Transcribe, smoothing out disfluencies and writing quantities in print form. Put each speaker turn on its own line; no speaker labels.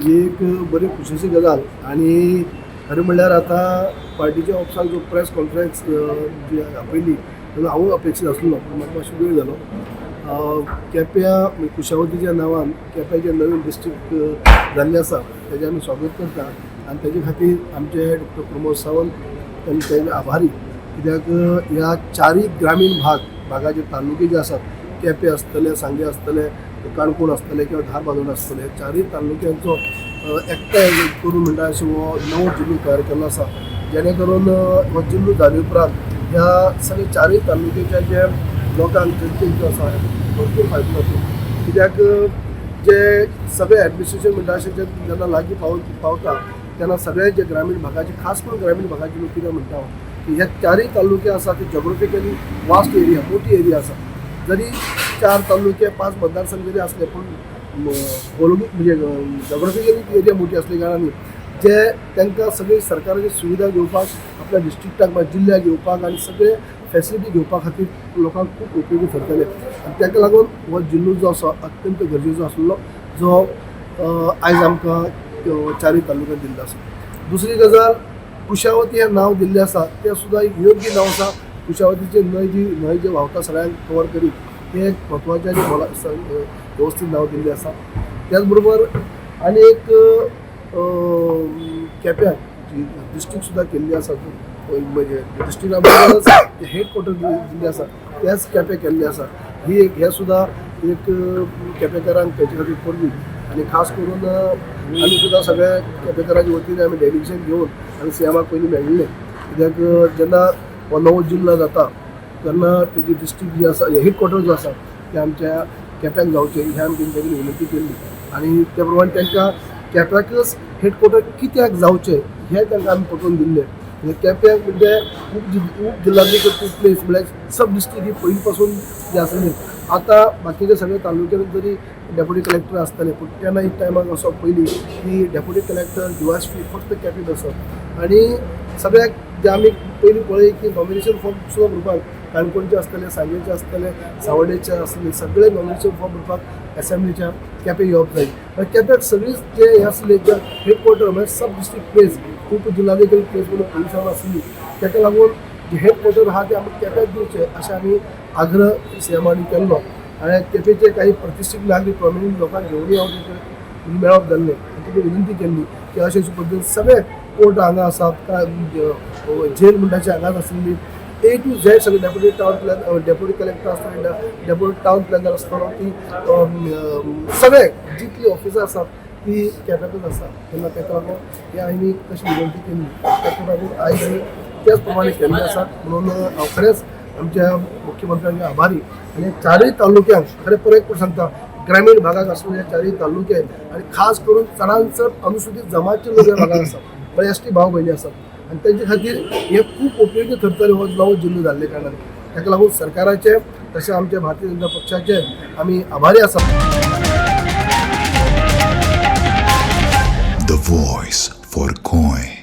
ही एक बरी खुशीची गजाल आणि खरें म्हणल्यार आतां पार्टीच्या ऑफिसान जो प्रेस कॉन्फरन्स जी आपयली तेन्ना हांव अपेक्षीत आसलो पूण म्हाका मातसो वेळ जालो. केप्यां कुशावतीच्या नांवान केप्यां जे नवीन डिस्ट्रिक्ट जाल्ले आसा तेजें आमी स्वागत करता आनी तेजे खातीर आमचे डॉक्टर प्रमोद सावंत तेजे आभारी. कित्याक ह्या चारय ग्रामीण भागाचे तालुके जे आसात केपें आसतले, सांगे आसतले, काणकोण आसतले किंवा धारबांदोड आसतले, चारय तालुक्यांचो एकठांय करून म्हणटा अशें हो नवो जिल्लो तयार केल्लो आसा. जेणे करून हो जिल्लो जाले उपरांत ह्या सगळे चारय तालुक्याच्या जे लोकांक जनतेक जो आसा भरपूर फायदो जातलो. कित्याक जे सगळे एडमिनिस्ट्रेशन म्हणटा अशें जे जेन्ना लागीं पावता तेन्ना सगळे जे ग्रामीण भागाचे खास करून ग्रामीण भागाचे लोक कितें म्हणटा की हे चारय तालुके आसा ते जॉग्राफिकली वास्ट एरिया, मोठी एरिया आसा. जरी 4 तालुके 5 मतदारसंघ जरी असले पण भौगोलिक म्हणजे जॉग्राफिकली एरिया मोठी असल्या कारणान जे तांकां सगळी सरकाराची सुविधा घेवपाक आपल्या डिस्ट्रिक्टाक जिल्ह्याक घेवपाक आनी सगळे फॅसिलिटी घेवपा खातीर लोकांक खूब उपयोगी ठरतले. आनी ताका लागून हो जिल्लो जो आसा अत्यंत गरजेचो आसलो जो आयज आमकां चारय तालुक्यांत दिल्लो आसा. दुसरी गजाल कुशावती हें नांव दिल्लें आसा तें सुद्दां एक योग्य नांव आसा. कुशावतीची न्हंय जी व्हांवता सगळ्यांक कवर करीत हें एक म्हत्वाचें आनी वेवस्थीत नांव दिल्लें आसा. त्याच बरोबर आनी एक केप्यां डिस्ट्रिक्ट सुद्दां केल्ली आसा. म्हणजे डिस्ट्रिक्ट हेडक्वॉर्टर दिल्ले आसा तेच केपें केल्ले आसा. ही एक हें सुद्दां एक केपेंकारांक तेजे खातीर पडली आनी खास करून आमी सुद्दां सगळ्या केपेंकारांच्या वतीन आमी डेलिगेशन घेवन आमी सीएमाक पयलीं मेळिल्ले. कित्याक जेन्ना हो नवो जिल्लो जाता तेन्ना तेजी डिस्ट्रिक्ट जी आसा हेडक्वॉर्टर जो आसा ते आमच्या केप्याक जावचें हें आमी तेंचे कडेन विनंती केल्ली आनी त्या प्रमाण तांकां केप्याकच हेडक्वॉर्टर कित्याक जावचें हें तांकां आमी पटोवन दिल्लें. केप्याक म्हणजे उप जिल्हाधिकारी प्लेस म्हळ्यार सब डिस्ट्रिक्ट ही पयलीं पासून जी आसली. आतां बाकीचे सगळे तालुक्यांत जरी डेप्युटी कलेक्टर आसताले पूण तेन्ना एक टायमाक असो पयलीं की डेप्युटी कलेक्टर डिवायएसपी फक्त केपेंत आसप आनी सगळ्याक जे आमी पयलीं पळय की नॉमिनेशन फॉर्म सुद्दां भरपाक काणकोणचे आसतले, सांगेचे आसतले, सावड्डेचे आसतले सगळे नॉमिनेशन फॉर्म भरपाक एसेंब्लीच्या केपें येवप जाय. केप्याक सगळीच जे हे आसले जे हेडक्वॉर्टर म्हळ्यार सब डिस्ट्रिक्ट प्लेस खूब जिल्हाधिकारी प्लेस म्हणून पयलीं आसली. ताका लागून जे हेडक्वॉर्टर आहा ते आमी केप्याक दिवचे अशें आमी आग्रह सीएमानी केल्लो आनी केपेंचे काही प्रतिश्ठीत नागरीक प्रॉमिनंट लोकांक घेवन हांव मेळप जाल्लें आनी ताका विनंती केल्ली की अशे पद्दतीन सगळे कोर्ट हांगा आसात काय जेल म्हणटाची हांगाच आसली A to Z सगळे deputy town planner, deputy collector आसतना डेप्युटी टावन प्लॅनर आसतना ती सगळे जितली ऑफिसां आसात ती केप्याकूच आसा. तेन्ना ताका लागून हे आमी तशी विनंती केल्ली. ताका लागून आयज त्याच प्रमाणे केल्ले आसात म्हणून हांव खरेंच आमच्या मुख्यमंत्र्यांचे आभारी. आनी चारय तालुक्यांक खरें परत सांगता ग्रामीण भागाक आसलेले चारय तालुके आनी खास करून चडांत चड अनुसूचित जमातचे लोक ह्या भागात आसात म्हणजे एसटी भाव भयणी आसात आनी तांचे खातीर हे खूब उपयोगी ठरतले हो नवो जिल्लो जाल्ले कारणान. ताका लागून सरकाराचे तशें आमच्या भारतीय जनता पक्षाचे आमी आभारी आसात.
The voice for Goy.